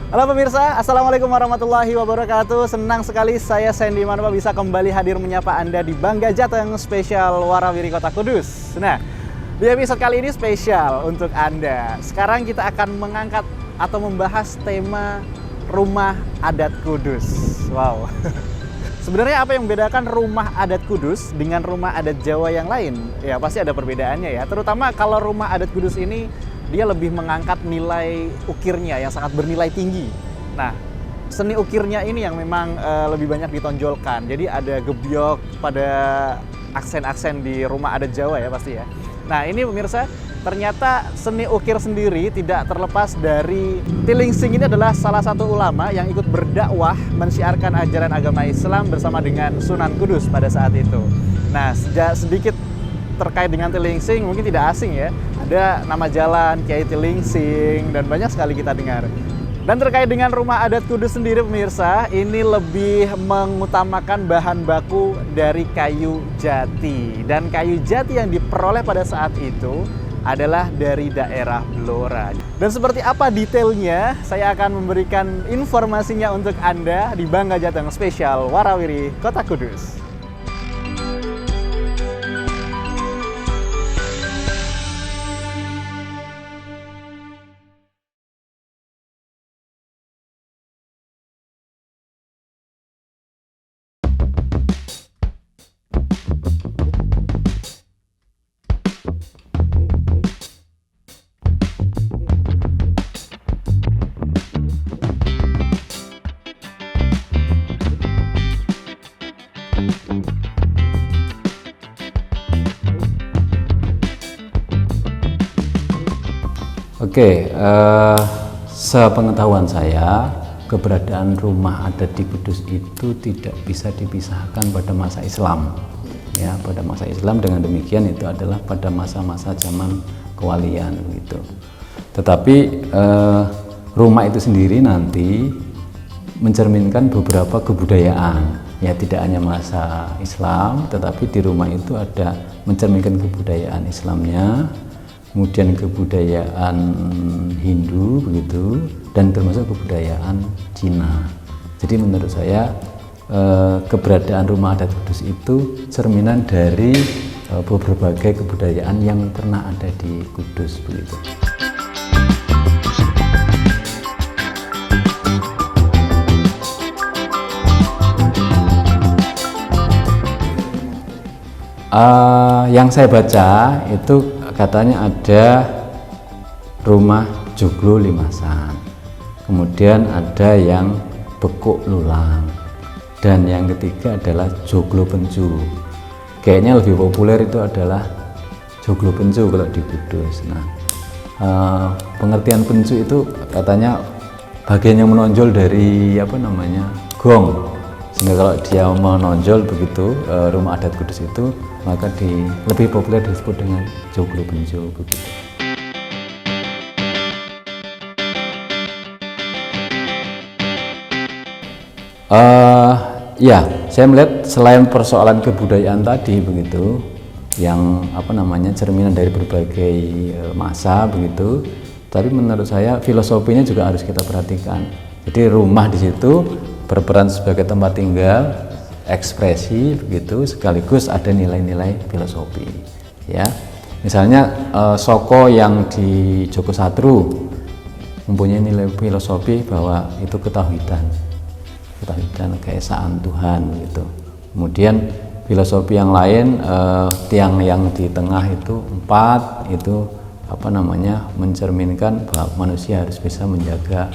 Halo pemirsa, Assalamualaikum warahmatullahi wabarakatuh. Senang sekali saya Sandy Manapa bisa kembali hadir menyapa Anda di Bangga Jateng spesial Warawiri Kota Kudus. Nah, di episode kali ini spesial untuk Anda. Sekarang kita akan mengangkat atau membahas tema rumah adat Kudus. Wow. Sebenarnya apa yang membedakan rumah adat Kudus dengan rumah adat Jawa yang lain? Ya pasti ada perbedaannya ya. Terutama kalau rumah adat Kudus ini dia lebih mengangkat nilai ukirnya yang sangat bernilai tinggi. Nah, seni ukirnya ini yang memang lebih banyak ditonjolkan. Jadi ada gebyok pada aksen-aksen di rumah adat Jawa ya pasti ya. Nah ini pemirsa, ternyata seni ukir sendiri tidak terlepas dari Tilingsing. Ini adalah salah satu ulama yang ikut berdakwah mensiarkan ajaran agama Islam bersama dengan Sunan Kudus pada saat itu. Nah, sedikit terkait dengan Tilingsing mungkin tidak asing ya. Ada nama jalan Kiai Tilingsing dan banyak sekali kita dengar. Dan terkait dengan rumah adat Kudus sendiri pemirsa, ini lebih mengutamakan bahan baku dari kayu jati. Dan kayu jati yang diperoleh pada saat itu adalah dari daerah Blora. Dan seperti apa detailnya, saya akan memberikan informasinya untuk Anda di Bangga Jateng spesial Warawiri Kota Kudus. Oke, sepengetahuan saya, keberadaan rumah adat di Kudus itu tidak bisa dipisahkan pada masa Islam. Ya, pada masa Islam dengan demikian itu adalah pada masa-masa zaman kewalian gitu. Tetapi rumah itu sendiri nanti mencerminkan beberapa kebudayaan. Ya, tidak hanya masa Islam, tetapi di rumah itu ada mencerminkan kebudayaan Islamnya, kemudian kebudayaan Hindu begitu, dan termasuk kebudayaan Cina. Jadi menurut saya keberadaan rumah adat Kudus itu cerminan dari berbagai kebudayaan yang pernah ada di Kudus begitu. Yang saya baca itu katanya ada rumah Joglo Limasan, kemudian ada yang Bekuk Lulang, dan yang ketiga adalah Joglo Pencu. Kayaknya lebih populer itu adalah Joglo Pencu kalau di Kudus. Nah, pengertian pencu itu katanya bagian yang menonjol dari gong. Sehingga kalau dia menonjol begitu rumah adat Kudus itu, maka lebih populer disebut dengan Joglo Pencu begitu. Ya, saya melihat selain persoalan kebudayaan tadi begitu, yang cerminan dari berbagai masa begitu, tapi menurut saya filosofinya juga harus kita perhatikan. Jadi rumah di situ berperan sebagai tempat tinggal, ekspresi begitu, sekaligus ada nilai-nilai filosofi. Ya, misalnya Soko yang di Joko Satru mempunyai nilai filosofi bahwa itu ketauhidan, keesaan Tuhan gitu. Kemudian filosofi yang lain, tiang yang di tengah itu 4 itu mencerminkan bahwa manusia harus bisa menjaga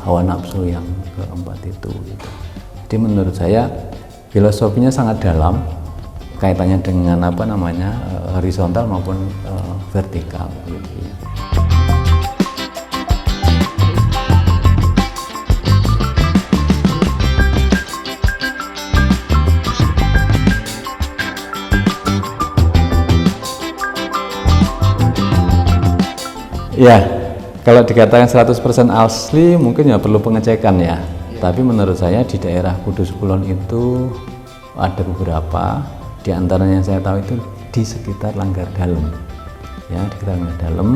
hawa nafsu yang keempat itu gitu. Jadi menurut saya filosofinya sangat dalam, kaitannya dengan horizontal maupun vertikal gitu ya. Ya, kalau dikatakan 100% asli mungkin ya perlu pengecekan ya. Tapi menurut saya di daerah Kudus Kulon itu ada beberapa, di antaranya yang saya tahu itu di sekitar Langgar Dalem. Ya, di sekitar Langgar Dalem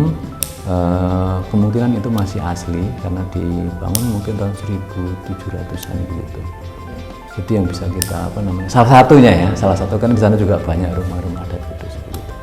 Kemungkinan itu masih asli karena dibangun mungkin tahun 1700-an gitu. Itu yang bisa kita salah satunya ya, salah satu kan di sana juga banyak rumah-rumah adat kudus seperti itu.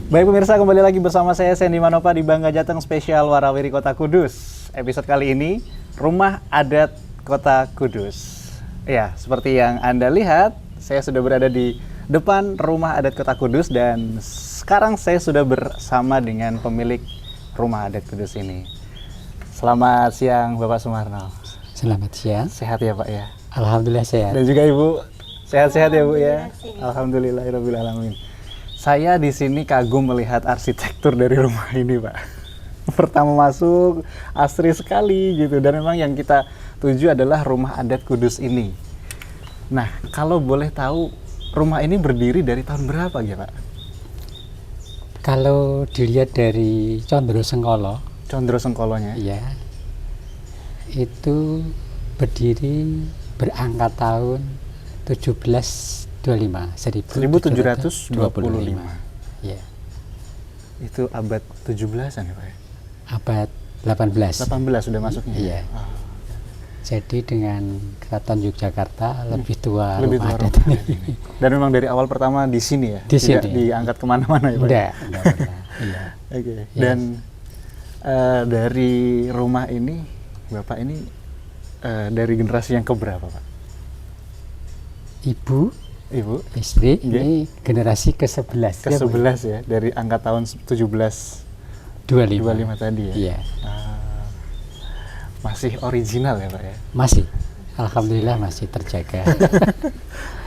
Baik pemirsa, kembali lagi bersama saya Sandy Manopa di Bangga Jateng Spesial Warawiri Kota Kudus. Episode kali ini, Rumah Adat Kota Kudus. Ya, seperti yang Anda lihat, saya sudah berada di depan Rumah Adat Kota Kudus dan sekarang saya sudah bersama dengan pemilik Rumah Adat Kudus ini. Selamat siang Bapak Sumarno. Selamat siang. Sehat ya Pak ya? Alhamdulillah sehat. Dan juga Ibu, sehat-sehat ya Bu ya? Alhamdulillahirabbil alamin. Saya di sini kagum melihat arsitektur dari rumah ini, Pak. Pertama masuk, asri sekali gitu. Dan memang yang kita tuju adalah Rumah Adat Kudus ini. Nah, kalau boleh tahu, rumah ini berdiri dari tahun berapa ya, Pak? Kalau dilihat dari Condro Sengkolo, Condro Sengkolonya? ya, itu berdiri berangkat tahun 1725. Ya. Itu abad 17-an ya, Pak ya? Abad 18. 18 sudah masuknya? Iya. Oh. Jadi dengan Keraton Yogyakarta lebih tua lebih rumah tua adat rumah ini. ini. Dan memang dari awal pertama di sini ya? Di Tidak sini. diangkat kemana-mana ya, Pak? Enggak pernah. Iya. Oke. Ya. Dan dari rumah ini, Bapak ini dari generasi yang keberapa, Pak? Ibu, istri, ini generasi ke-11. Ke-11 ya, dari angka tahun 1725 tadi ya? Iya. Masih original ya Pak ya? Masih, alhamdulillah masih terjaga.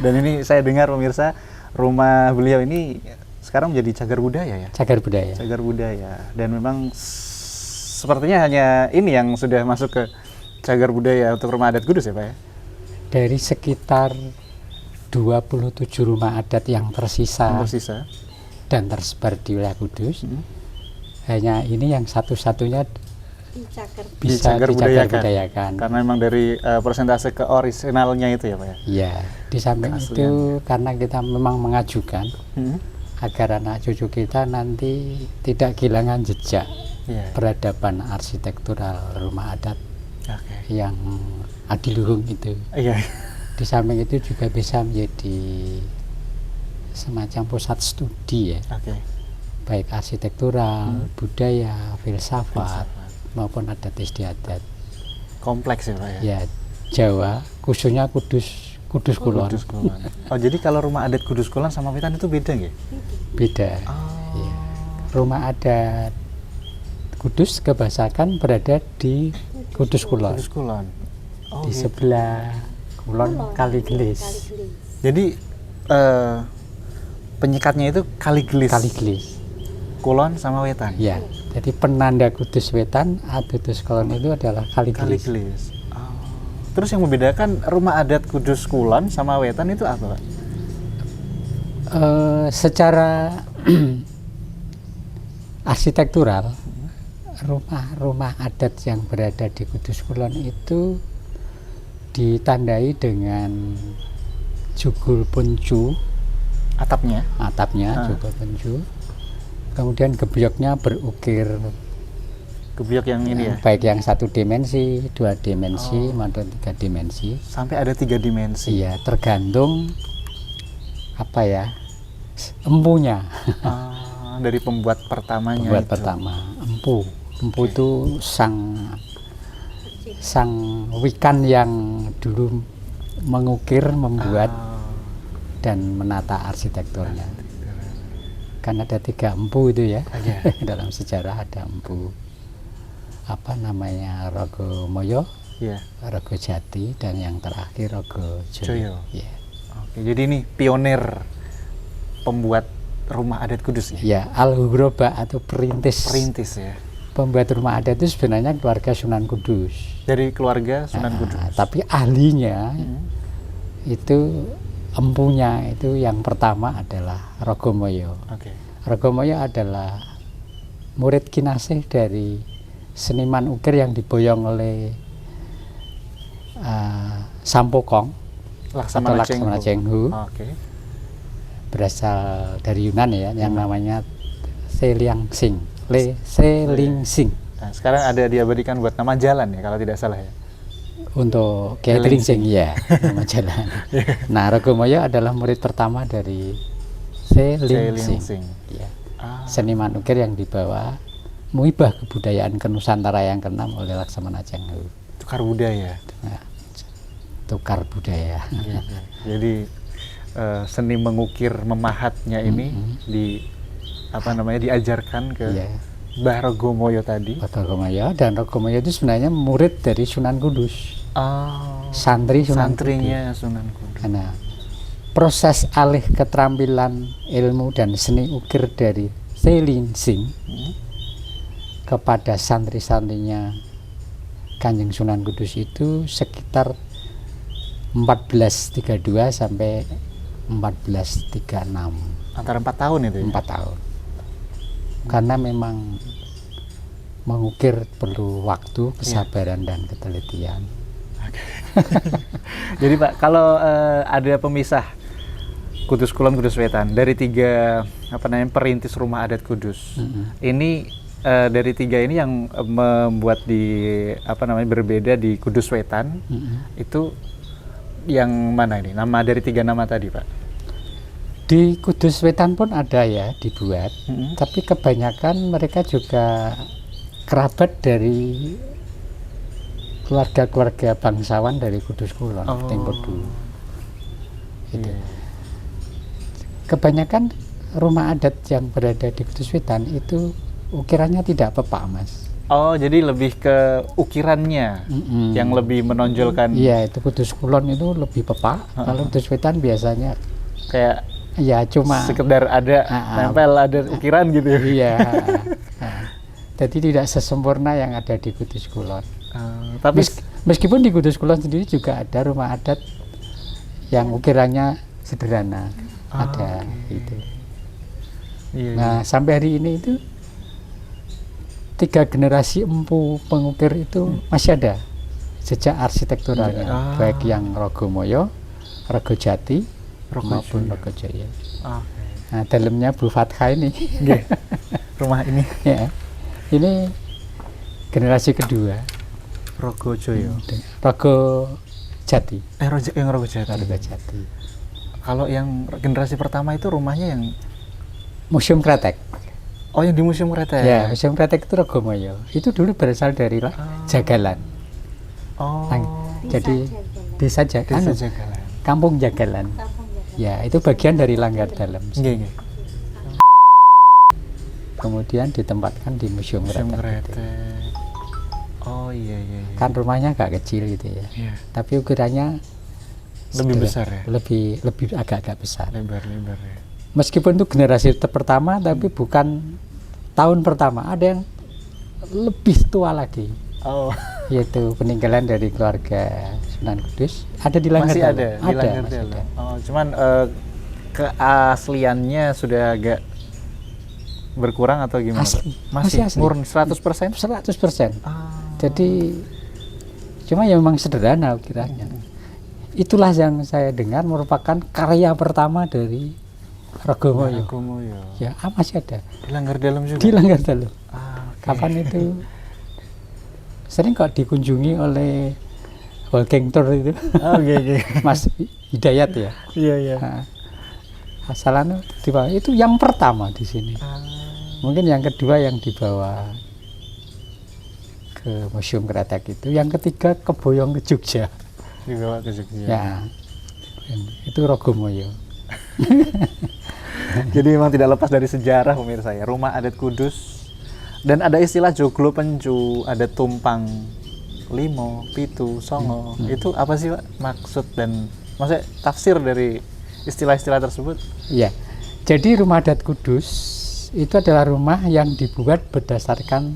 Dan ini saya dengar pemirsa, rumah beliau ini sekarang menjadi cagar budaya ya? Cagar budaya. Cagar budaya. Dan memang sepertinya hanya ini yang sudah masuk ke cagar budaya untuk Rumah Adat Kudus ya Pak ya? Dari sekitar 27 rumah adat yang tersisa dan tersebar di wilayah Kudus, hanya ini yang satu-satunya bisa dicagar-budayakan. Karena memang dari persentase ke orisinalnya itu ya Pak ya? Iya, di samping itu karena kita memang mengajukan agar anak cucu kita nanti tidak kehilangan jejak peradaban arsitektural rumah adat yang adiluhung itu. Di samping itu juga bisa menjadi semacam pusat studi ya, baik arsitektural, budaya, filsafat maupun adat istiadat. Kompleks ya Pak ya? Ya, Jawa, khususnya Kudus Kulon. Oh, jadi kalau Rumah Adat Kudus Kulon sama Wetan itu beda nggak? Beda. Ya. Rumah adat Kudus kebasakan berada di Kudus Kulon. Oh, di sebelah Kulon Kaligelis. Jadi penyikatnya itu Kaligelis. Kulon sama Wetan. Ya. Jadi penanda Kudus Wetan, Kudus Kulon itu adalah Kaligelis. Oh. Terus yang membedakan Rumah Adat Kudus Kulon sama Wetan itu apa, Pak? Secara arsitektural, rumah-rumah adat yang berada di Kudus Kulon itu ditandai dengan jugul puncu, atapnya jugul puncu, kemudian gebyoknya berukir gebyok yang ini ya, baik yang 1 dimensi, 2 dimensi maupun 3 dimensi, sampai ada 3 dimensi. Iya, tergantung apa ya empunya. Dari pembuat pertamanya. Pertama empu. Empu itu sang wikan yang dulu mengukir, membuat dan menata arsitekturnya. Kan ada 3 empu itu ya. Dalam sejarah ada empu apa namanya Rogomoyo, Rogojati, dan yang terakhir Rogojoyo. Ya. Oke, jadi ini pionir pembuat rumah adat Kudus ya? Ya, Al-Hugroba atau perintis ya. Pembuat rumah adat itu sebenarnya keluarga Sunan Kudus. Dari keluarga Sunan Kudus. Tapi ahlinya itu empunya itu yang pertama adalah Rogomoyo. Rogomoyo adalah murid kinasih dari seniman ukir yang diboyong oleh Sampokong atau Laksmana Chenghu. Berasal dari Yunan ya, yang namanya Selingsing. Selingsing. Nah, sekarang ada diabadikan buat nama jalan ya kalau tidak salah ya. Untuk Kiai Selingsing ya, nama jalan. Nah, Rogomoyo adalah murid pertama dari Selingsing. Ya. Seniman ukir yang dibawa muibah kebudayaan kenusantara yang ke-6 oleh Laksmana Chenghu. Tukar budaya. Nah, tukar budaya. Jadi seni mengukir memahatnya ini diajarkan ke Mbah Rogomoyo tadi. Rogomoyo, dan Rogomoyo itu sebenarnya murid dari Sunan Kudus. Santrinya Sunan Kudus. Karena proses alih keterampilan ilmu dan seni ukir dari Selingsing kepada santri-santrinya Kanjeng Sunan Kudus itu sekitar 1432 sampai 1436. Antara 4 tahun itu ya? 4 tahun. Karena memang mengukir perlu waktu, kesabaran, dan ketelitian. Jadi Pak, kalau ada pemisah Kudus Kulon, Kudus Wetan dari 3 perintis rumah adat Kudus, ini dari 3 ini yang membuat berbeda di Kudus Wetan, itu yang mana ini? Nama dari 3 nama tadi Pak? Di Kudus Wetan pun ada ya dibuat, tapi kebanyakan mereka juga kerabat dari keluarga-keluarga bangsawan dari Kudus Kulon, Tempodu. Kebanyakan rumah adat yang berada di Kudus Wetan itu ukirannya tidak pepak, Mas. Oh, jadi lebih ke ukirannya yang lebih menonjolkan. Iya, itu Kudus Kulon itu lebih pepak. Kalau Kudus Wetan biasanya kayak ya cuma sekedar ada nempel, ada ukiran gitu. Iya. Jadi tidak sesempurna yang ada di Kudus Kulon. Tapi meskipun di Kudus Kulon sendiri juga ada rumah adat yang ukirannya sederhana, ada gitu. Nah, sampai hari ini itu 3 generasi empu pengukir itu masih ada jejak arsitekturalnya, baik yang Rogomoyo, Rogojati, maupun Rogojoyo. Nah, dalamnya Bu Fatha ini, rumah ini, ya, ini generasi kedua. Rogojoyo, Rogojati. Yang Rogojati. Kalau yang generasi pertama itu rumahnya yang Museum Kretek. Oh, yang di Museum Kretek. Ya, Museum Kretek itu Rogomoyo. Itu dulu berasal dari Jagalan. Jadi desa Jagalan. Kampung Jagalan. Ya, itu bagian dari Langgar Dalam. Kemudian ditempatkan di Museum Kretek. Oh iya. Kan rumahnya agak kecil gitu ya. Tapi ukurannya lebih besar ya. Lebih agak-agak besar. Lebar ya. Meskipun itu generasi pertama, tapi bukan tahun pertama. Ada yang lebih tua lagi. Yaitu peninggalan dari keluarga Sunan Kudus. Ada di Langgar Dalam. Masih ada di Langgar Dalam. Cuman keasliannya sudah agak berkurang atau gimana? Masih asli. Murni 100%? 100%. Jadi cuma ya memang sederhana ukirannya. Itulah yang saya dengar merupakan karya pertama dari Rogomoyo. Ya, masih ada. Di Langgar Dalam juga? Di Langgar Dalam. Kapan itu? Sering kok dikunjungi oleh walking tour itu. Mas Hidayat ya? Iya. Asalan itu yang pertama di sini. Mungkin yang kedua yang di bawah ke Museum Kretek itu. Yang ketiga ke Boyong ke Jogja. Dibawa ke Jogja. Ya, itu Rogomoyo. Jadi memang tidak lepas dari sejarah pemirsa ya, rumah adat Kudus. Dan ada istilah joglo pencu, ada tumpang limo, pitu, songo. Itu apa sih Pak maksud dan maksudnya tafsir dari istilah-istilah tersebut? Iya. Jadi rumah adat Kudus itu adalah rumah yang dibuat berdasarkan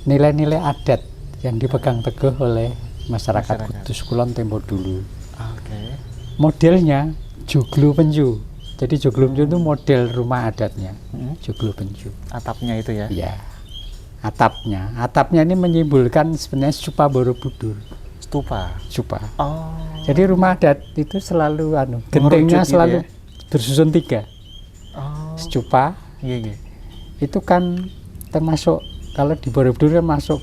nilai-nilai adat yang dipegang teguh oleh masyarakat Kudus Kulon tempo dulu. Oke. Modelnya joglo pencu. Jadi joglo pencu itu model rumah adatnya. Joglo pencu. Atapnya itu ya? Iya. Atapnya. Atapnya ini menyimbolkan sebenarnya stupa Borobudur. Stupa. Stupa. Oh. Jadi rumah adat itu selalu gentengnya gitu selalu ya? bersusun 3. Oh. Stupa Iya. itu kan termasuk kalau di Borobudur kan masuk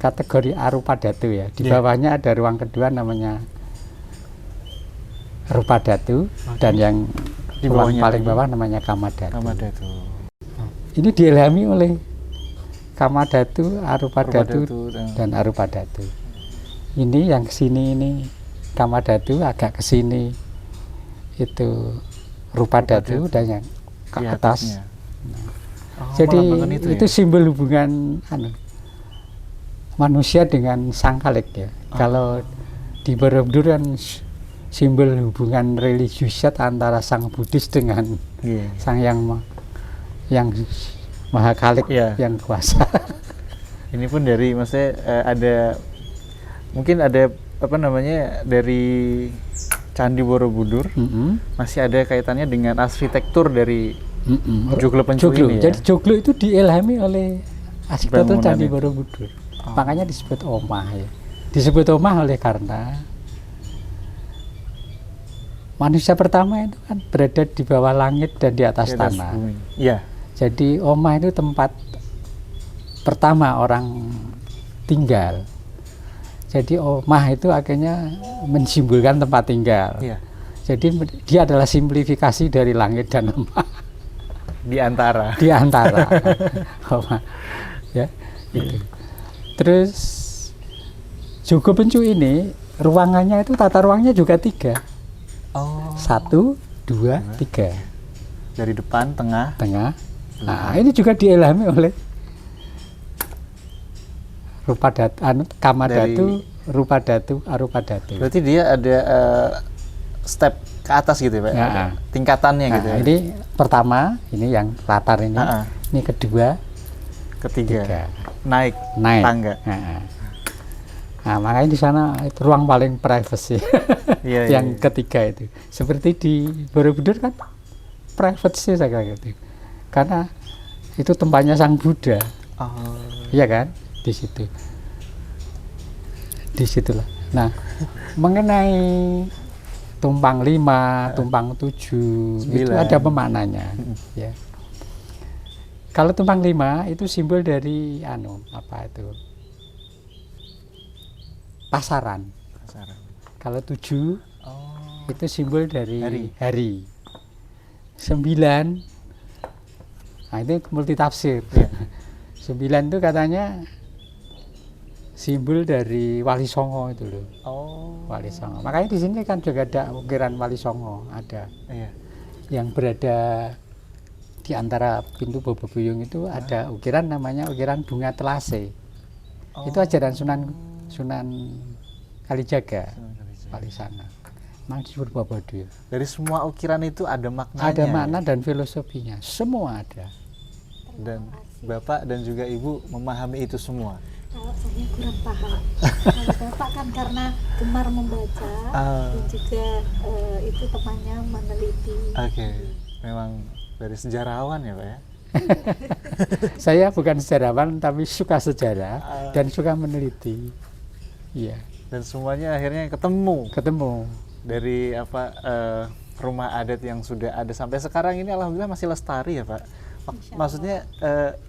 kategori Arupadatu ya. Di bawahnya ada ruang kedua namanya Rupadatu dan yang Di ruang bawahnya paling lagi? bawah namanya Kamadatu. Kamadatu. Ini diilhami oleh Kamadatu, Arupadatu Rupadatu dan Arupadatu. Ini yang kesini ini Kamadatu, agak kesini itu Rupadatu dan yang ke Di atas. atasnya. Oh, Jadi melambangkan itu ya? simbol hubungan manusia dengan sang Khalik ya. Kalau di Borobudur kan simbol hubungan religiusiat antara sang Buddhis dengan Iya. sang yang Maha Khalik Iya. yang kuasa. Ini pun dari maksudnya ada mungkin ada apa namanya dari Candi Borobudur masih ada kaitannya dengan arsitektur dari joglo pencu Joglo. ini ya. Jadi joglo itu diilhami oleh arsitektur Bangunan Candi itu. Borobudur. Makanya disebut omah ya. Disebut omah oleh karena manusia pertama itu kan berada di bawah langit dan di atas Di atas tanah. bumi. Iya. Jadi omah itu tempat pertama orang tinggal. Jadi omah itu akhirnya mensimbolkan tempat tinggal. Iya. Jadi dia adalah simplifikasi dari langit dan omah Di antara. di antara. Omah. Ya, itu. Terus joglo pencu ini ruangannya itu tata ruangnya juga 3. Oh. 1, 2, 3. Dari depan, tengah. Tengah. Nah, ini juga diilhami oleh Rupadatu, Kamadatu, Rupadatu, Arupadatu. Berarti dia ada step ke atas gitu ya, Pak? Ya. Ada tingkatannya gitu ya. Ini pertama, ini yang latar ini. Ini kedua, Ketiga. 3. Naik tangga. Nah, makanya di sana itu ruang paling privacy. Iya, yang iya. ketiga itu. Seperti di Borobudur kan privacy saya kira gitu. Karena itu tempatnya Sang Buddha. Oh. Iya kan? Di situ. Di situlah. Nah, mengenai tumpang 5, tumpang 7 itu 9. ada pemaknanya, ya. Kalau tumpang 5 itu simbol dari apa itu? Pasaran. Kalau 7 itu simbol dari hari. 9 nah itu multitafsir. 9 itu katanya simbol dari Wali Songo itu loh. Wali Songo. Makanya di sini kan juga ada ukiran Wali Songo, ada. Iya. Yang berada di antara pintu Bobobuyung itu ada ukiran namanya ukiran bunga telase. Itu ajaran Sunan Kalijaga, Wali Songo. Memang disebut Borobudur. Dari semua ukiran itu ada maknanya. Ada makna dan filosofinya, semua ada. Dan Bapak dan juga Ibu memahami itu semua. Kalau saya kurang paham. Kalau Bapak kan karena gemar membaca dan juga itu temannya meneliti. Oke. Memang dari sejarawan ya Pak ya? Saya bukan sejarawan tapi suka sejarah dan suka meneliti. Iya. Dan semuanya akhirnya ketemu dari apa rumah adat yang sudah ada sampai sekarang ini alhamdulillah masih lestari ya Pak. Maksudnya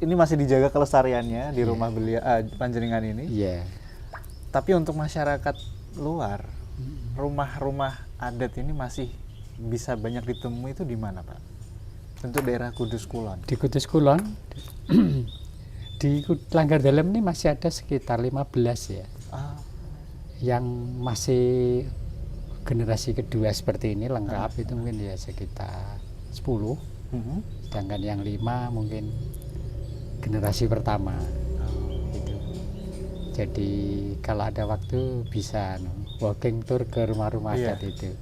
ini masih dijaga kelestariannya di rumah beliau Panjenengan ini. Iya. Tapi untuk masyarakat luar, rumah-rumah adat ini masih bisa banyak ditemui itu di mana Pak? Untuk daerah Kudus Kulon. Di Kudus Kulon di Langgar Dalam ini masih ada sekitar 15 ya, yang masih generasi kedua seperti ini lengkap, itu mungkin ya sekitar 10, sedangkan yang 5 mungkin generasi pertama. Gitu. Jadi kalau ada waktu bisa walking tour ke rumah-rumah adat itu.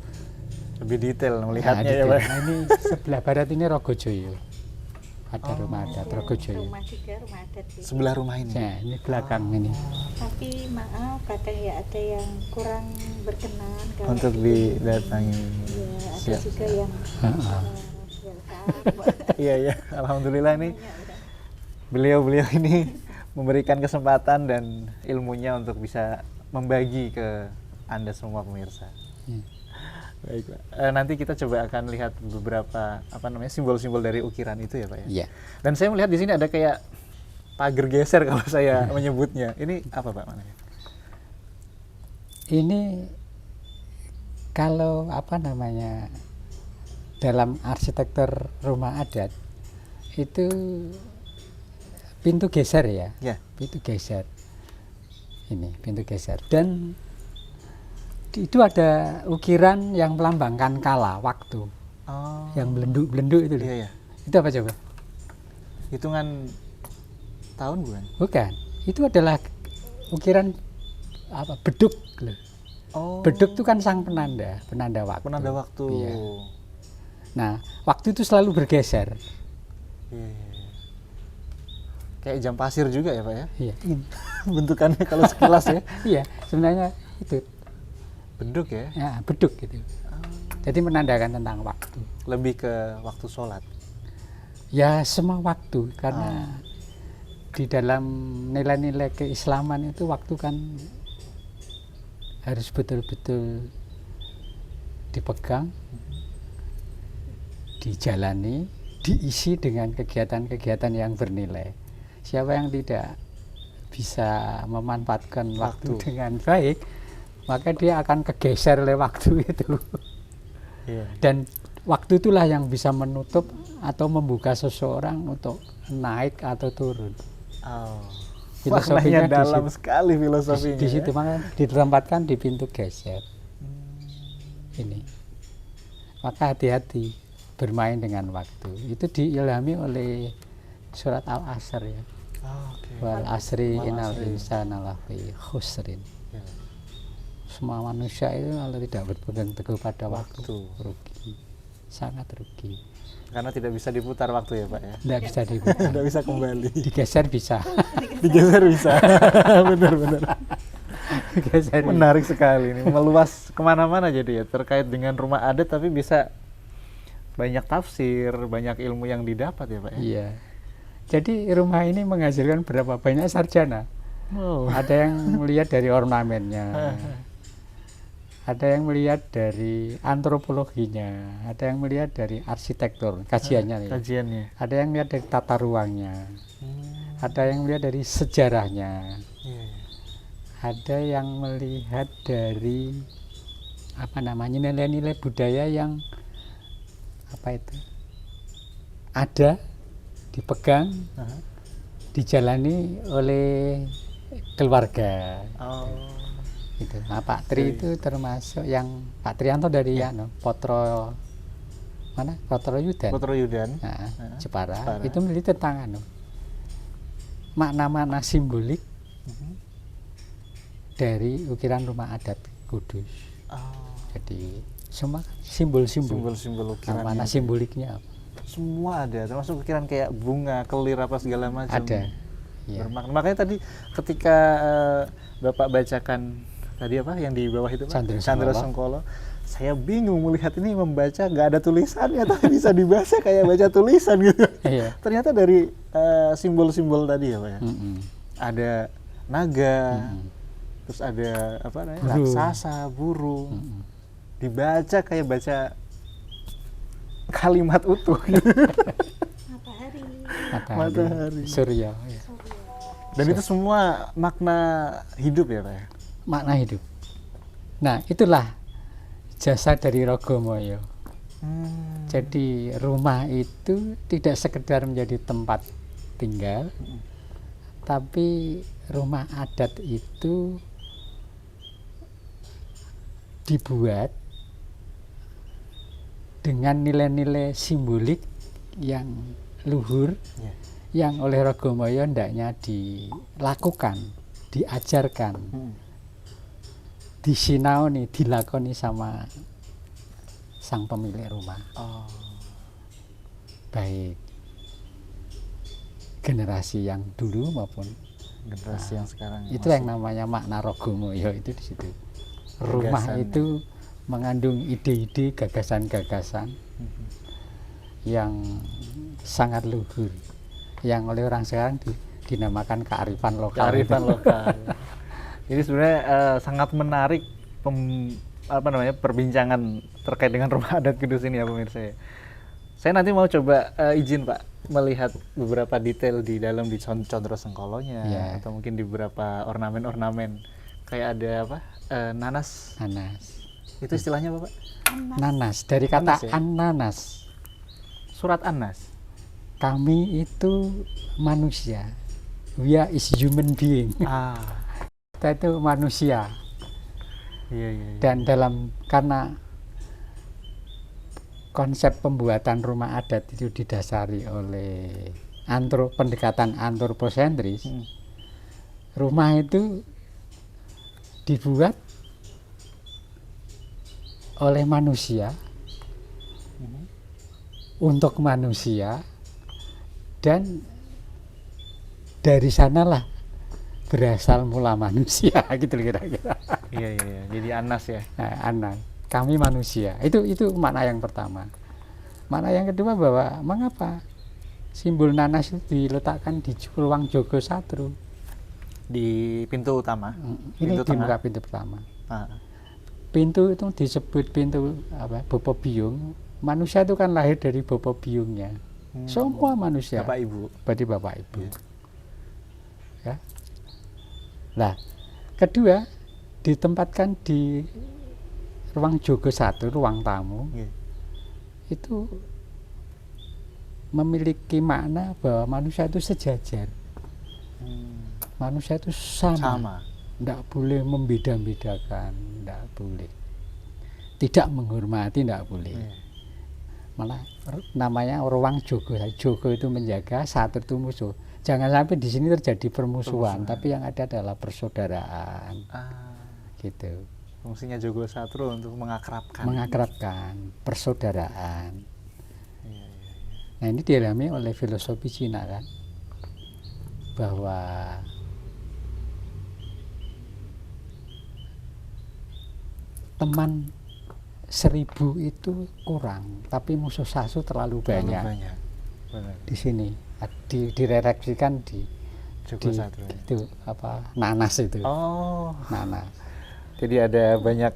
Lebih detail melihatnya ya, detail. Pak. Nah, ini sebelah barat ini Rogojoyo. Ada rumah adat Rogojoyo. Rumah juga rumah adat ya. Sebelah rumah ini. Nah, ini belakang ini. Tapi maaf kadang ya ada yang kurang berkenan kalau Untuk didatangi. ya, ada Siap. juga yang Iya ya, alhamdulillah nih beliau ini memberikan kesempatan dan ilmunya untuk bisa membagi ke Anda semua pemirsa. Baik, Pak. Nanti kita coba akan lihat beberapa simbol-simbol dari ukiran itu ya, Pak ya. Iya. Dan saya melihat di sini ada kayak pagar geser kalau saya menyebutnya. Ini apa, Pak, mananya? Ini kalau dalam arsitektur rumah adat itu pintu geser ya. Ya. Pintu geser. Ini pintu geser. Dan itu ada ukiran yang melambangkan kala, waktu. Oh. Yang belenduk-belenduk itu. Iya, iya. Itu apa coba? Hitungan tahun bukan? Bukan. Itu adalah ukiran beduk loh. Oh. Beduk itu kan sang penanda waktu. Penanda waktu. Iya. Nah, waktu itu selalu bergeser. Iya. Kayak jam pasir juga ya, Pak ya? Iya. Bentukannya kalau sekilas ya. Iya, sebenarnya itu. Beduk ya? Ya, beduk gitu. Jadi menandakan tentang waktu. Lebih ke waktu sholat. Ya, semua waktu karena di dalam nilai-nilai keislaman itu waktu kan harus betul-betul dipegang, dijalani, diisi dengan kegiatan-kegiatan yang bernilai. Siapa yang tidak bisa memanfaatkan waktu dengan baik, maka dia akan kegeser oleh waktu itu. Iya. Dan waktu itulah yang bisa menutup atau membuka seseorang untuk naik atau turun. Oh. Filosofinya Maknanya dalam di situ. sekali filosofinya. Di situ makanya ditempatkan di pintu geser. Ini. Maka hati-hati bermain dengan waktu. Itu diilhami oleh surat Al-Asr ya. Wal asri innal insana lafi khusrin. Ya. Semua manusia itu kalau tidak berpegang teguh pada waktu, Waktu. rugi. Sangat rugi. Karena tidak bisa diputar waktu ya, Pak ya. Tidak bisa dibuka. Tidak bisa kembali. Digeser bisa. Digeser bisa. Benar-benar. Digeser. Menarik sekali ini, meluas kemana-mana jadi ya, terkait dengan rumah adat tapi bisa banyak tafsir, banyak ilmu yang didapat ya, Pak ya. Iya. Jadi rumah ini menghasilkan berapa banyak sarjana. Oh. Ada yang melihat dari ornamennya, ada yang melihat dari antropologinya, ada yang melihat dari arsitektur kajiannya, Kajiannya. ada yang melihat dari tata ruangnya, ada yang melihat dari sejarahnya, ada yang melihat dari nilai-nilai budaya yang ada, dipegang, dijalani oleh keluarga. Oh. Gitu. Nah, Pak Tri itu termasuk yang Pak Trianto dari Potro Yudan. Potro Yudan. Nah, Jepara. Itu meneliti tentang makna-makna simbolik dari ukiran rumah adat Kudus. Oh. Jadi semua simbol-simbol. Simbol-simbol ukiran. Mana simboliknya apa? Semua ada, termasuk ukiran kayak bunga, kelir apa segala macam. Ada. Ya. Bermakna. Makanya tadi ketika Bapak bacakan tadi apa yang di bawah itu, Pak? Chandra Sengkolo. Saya bingung melihat ini membaca nggak ada tulisannya tapi bisa dibaca kayak baca tulisan gitu. Iya. Ternyata dari simbol-simbol tadi ya, Pak ya. Ada naga, terus ada raksasa, burung. Dibaca kayak baca kalimat utuh. Matahari. Surya. Ya. Dan itu semua makna hidup ya, Pak ya? Makna hidup. Nah, itulah jasa dari Rogomoyo. Jadi rumah itu tidak sekedar menjadi tempat tinggal, Tapi rumah adat itu dibuat dengan nilai-nilai simbolik yang luhur, yang oleh Rogomoyo hendaknya dilakukan, diajarkan, disinaoni, dilakoni sama sang pemilik rumah. Baik generasi yang dulu maupun generasi yang sekarang. Itu yang namanya makna Rogomoyo itu di situ. Rumah itu mengandung ide-ide, gagasan-gagasan yang sangat luhur, yang oleh orang sekarang dinamakan kearifan lokal. Kearifan lokal. Jadi sebenarnya sangat menarik perbincangan terkait dengan rumah adat Kudus ini ya pemirsa. Saya nanti mau coba izin Pak melihat beberapa detail di dalam di Condro Sengkolonya atau mungkin di beberapa ornamen-ornamen kayak ada apa nanas. Itu istilahnya apa Pak? Nanas, dari kata ananas. Surat An-Nas. Kami itu manusia. We is human being. Kita itu manusia. Iya. Dan karena konsep pembuatan rumah adat itu didasari oleh pendekatan antroposentris, rumah itu dibuat oleh manusia untuk manusia, dan dari sanalah berasal mula manusia gitu kira-kira. Iya. Jadi Anas ya. Anas. Kami manusia. Itu makna yang pertama. Makna yang kedua bahwa mengapa simbol nanas itu diletakkan di ruang Jogo Satru, di pintu utama. Ini di muka pintu pertama. Pintu itu disebut pintu Bopo Biyung. Manusia itu kan lahir dari Bopo Biyungnya. Semua manusia. Bapak Ibu. Berarti Bapak Ibu. Ya. Nah, kedua ditempatkan di ruang Jogo Satru, ruang tamu. Itu memiliki makna bahwa manusia itu sejajar. Manusia itu sama. Tidak boleh membeda-bedakan, tidak boleh. Tidak menghormati, tidak boleh. Malah namanya ruang Jogo. Jogo itu menjaga, Satru itu musuh. Jangan sampai di sini terjadi permusuhan, tapi yang ada adalah persaudaraan. Gitu. Fungsinya Jogo Satru untuk mengakrabkan persaudaraan. Nah, ini dialami oleh filosofi Cina kan, bahwa teman 1000 itu kurang, tapi musuh 1 terlalu banyak. Benar. Di sini direfleksikan di Jogo Satru. Itu nanas itu. Nanas. Jadi ada banyak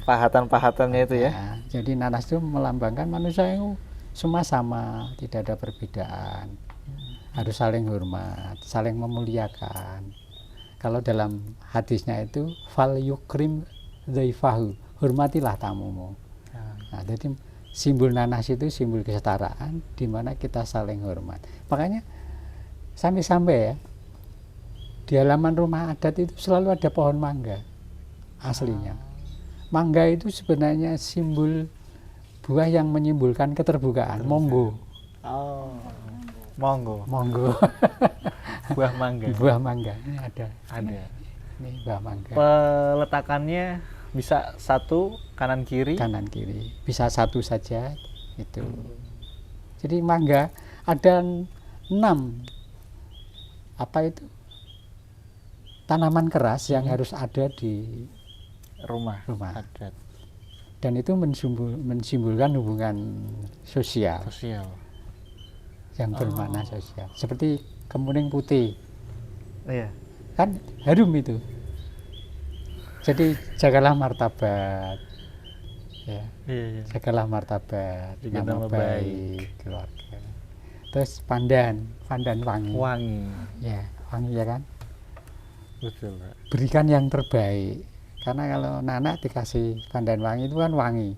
pahatan-pahatannya itu ya. Jadi nanas itu melambangkan manusia yang semua sama, tidak ada perbedaan. Harus saling hormat, saling memuliakan. Kalau dalam hadisnya itu fal yukrim dhaifahu, hormatilah tamumu. Nah, jadi simbol nanas itu simbol kesetaraan, di mana kita saling hormat. Makanya sampai-sampai ya di halaman rumah adat itu selalu ada pohon mangga aslinya. Mangga itu sebenarnya simbol buah yang menyimbolkan keterbukaan. Monggo. Monggo. Buah mangga. Buah mangga ini ada. Ini buah mangga. Peletakannya bisa 1 kanan kiri. Kanan kiri. Bisa 1 saja itu. Jadi mangga ada 6 tanaman keras yang harus ada di rumah adat. Dan itu mensimbolkan hubungan sosial. Yang bermakna sosial. Seperti kemuning putih. Iya. Kan harum itu. Jadi jagalah martabat. Ya. Iya. Jagalah martabat, nama baik keluarga. Terus pandan wangi. Ya, wangi ya kan? Betul, Pak. Berikan yang terbaik. Karena kalau anak dikasih pandan wangi itu kan wangi.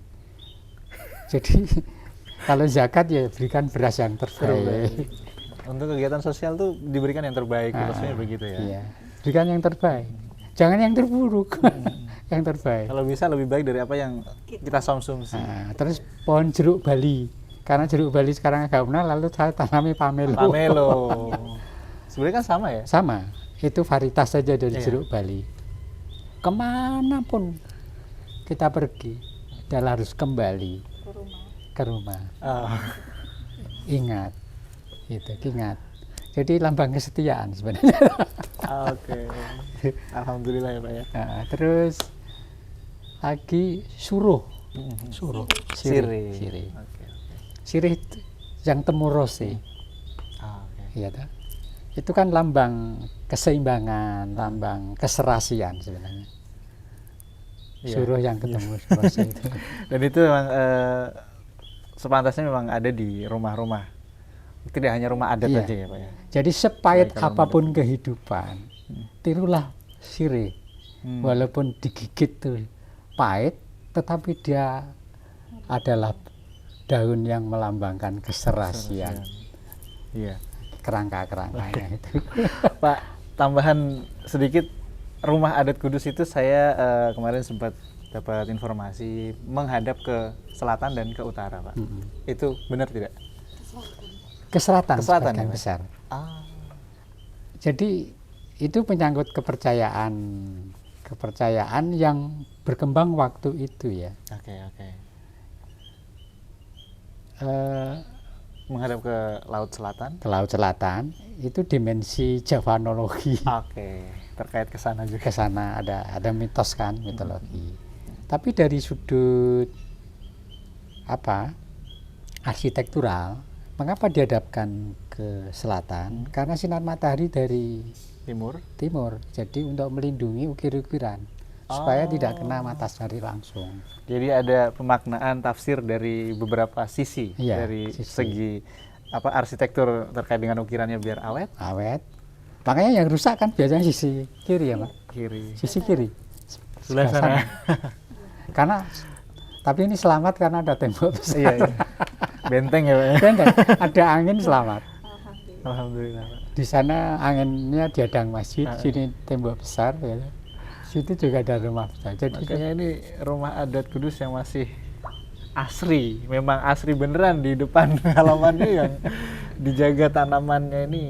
Jadi kalau zakat ya berikan beras yang terbaik. Untuk kegiatan sosial tuh diberikan yang terbaik, maksudnya begitu ya. Iya, berikan yang terbaik. Jangan yang terburuk. Yang terbaik. Kalau bisa lebih baik dari apa yang kita konsumsi. Nah, terus pohon jeruk Bali. Karena jeruk Bali sekarang agak punah, lalu saya tanami pamelo. Pamelo. Sebenarnya kan sama ya? Sama, itu varietas saja dari Iya. jeruk Bali. Kemanapun kita pergi, adalah harus kembali ke rumah. ke rumah. Oh. Ingat, ingat. Jadi lambang kesetiaan sebenarnya. Oke. Alhamdulillah ya Pak ya. Nah, terus lagi suruh, Sirih. sirih. Oke. Sirih itu yang temurose, Oke. iya toh? Itu kan lambang keseimbangan, lambang keserasian sebenarnya. Iya. Suruh yang ketemu rose itu. Dan itu memang sepantasnya memang ada di rumah-rumah. Tidak hanya rumah adat Iya. aja ya Pak ya. Jadi sepahit Baik, kalau apapun kehidupan, tirulah sirih. Walaupun digigit tuh pahit, tetapi dia adalah daun yang melambangkan keserasian. Iya. Kerangka-kerangkanya itu. Pak, tambahan sedikit, rumah adat Kudus itu saya kemarin sempat dapat informasi menghadap ke selatan dan ke utara, Pak. Itu benar tidak? Ke selatan, Ke selatan, sebagian ya, Pak? besar. Ah. Jadi itu menyangkut kepercayaan yang berkembang waktu itu ya. Oke. Eh, Menghadap ke laut selatan. ke laut selatan itu dimensi Javanologi. Oke. Terkait ke sana juga. Ke sana ada mitos kan, mitologi. Tapi dari sudut arsitektural, mengapa dihadapkan ke selatan? Karena sinar matahari dari Timur. timur, jadi untuk melindungi ukir-ukiran supaya tidak kena matahari langsung. Jadi ada pemaknaan tafsir dari beberapa sisi, Iya, dari sisi. segi arsitektur terkait dengan ukirannya biar awet. Awet. Makanya yang rusak kan biasanya sisi kiri ya, Pak. Kiri. Sisi kiri. Sebelah sana. Karena tapi ini selamat karena ada tembok besar. Iya. Benteng ya Pak ya. Dan ada angin selamat. Alhamdulillah Pak. Di sana anginnya di hadang masjid, sini tembok besar ya. Situ juga ada rumah besar. Jadi Makanya ini rumah adat Kudus yang masih asri, memang asri beneran di depan halamannya yang dijaga tanamannya ini.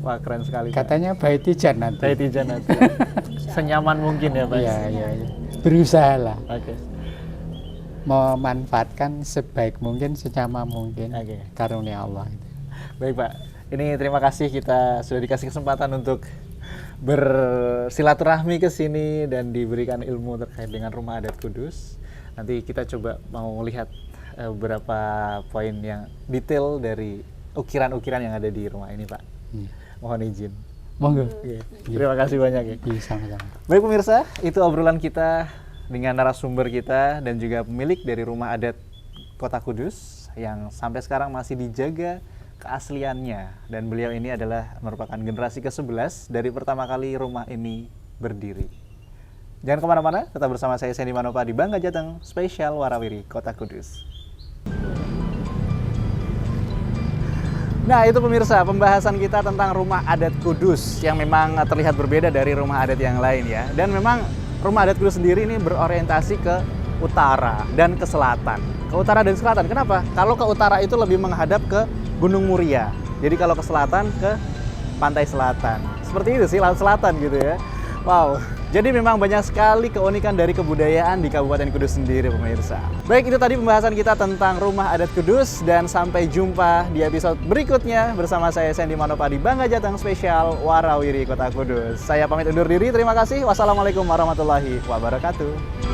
Wah, keren sekali. Pak. katanya baiti janat. Saya tidak nanti. Senyaman mungkin ya Pak. Iya. Berusaha lah Oke. memanfaatkan sebaik mungkin, senyaman mungkin Oke. karunia Allah itu. Baik Pak, ini terima kasih kita sudah dikasih kesempatan untuk bersilaturahmi ke sini dan diberikan ilmu terkait dengan rumah adat Kudus. Nanti kita coba mau lihat beberapa poin yang detail dari ukiran-ukiran yang ada di rumah ini Pak. Mohon izin. Monggo. Oke. Terima kasih banyak ya. Iya, sama-sama. Baik pemirsa, itu obrolan kita dengan narasumber kita dan juga pemilik dari rumah adat Kota Kudus yang sampai sekarang masih dijaga keasliannya, dan beliau ini adalah merupakan generasi ke-11 dari pertama kali rumah ini berdiri. Jangan kemana-mana, tetap bersama saya Sandy Manopa di Bangga Jateng Spesial Warawiri Kota Kudus. Nah itu pemirsa, pembahasan kita tentang rumah adat Kudus yang memang terlihat berbeda dari rumah adat yang lain ya. Dan memang rumah adat Kudus sendiri ini berorientasi ke utara dan ke selatan. Ke utara dan selatan, kenapa? Kalau ke utara itu lebih menghadap ke Gunung Muria. Jadi kalau ke selatan, ke pantai selatan. Seperti itu sih, laut selatan gitu ya. Wow, jadi memang banyak sekali keunikan dari kebudayaan di Kabupaten Kudus sendiri pemirsa. Baik, itu tadi pembahasan kita tentang rumah adat Kudus, dan sampai jumpa di episode berikutnya bersama saya Sandy Manopa di Bangga Jateng Spesial Warawiri Kota Kudus. Saya pamit undur diri, terima kasih. Wassalamualaikum warahmatullahi wabarakatuh.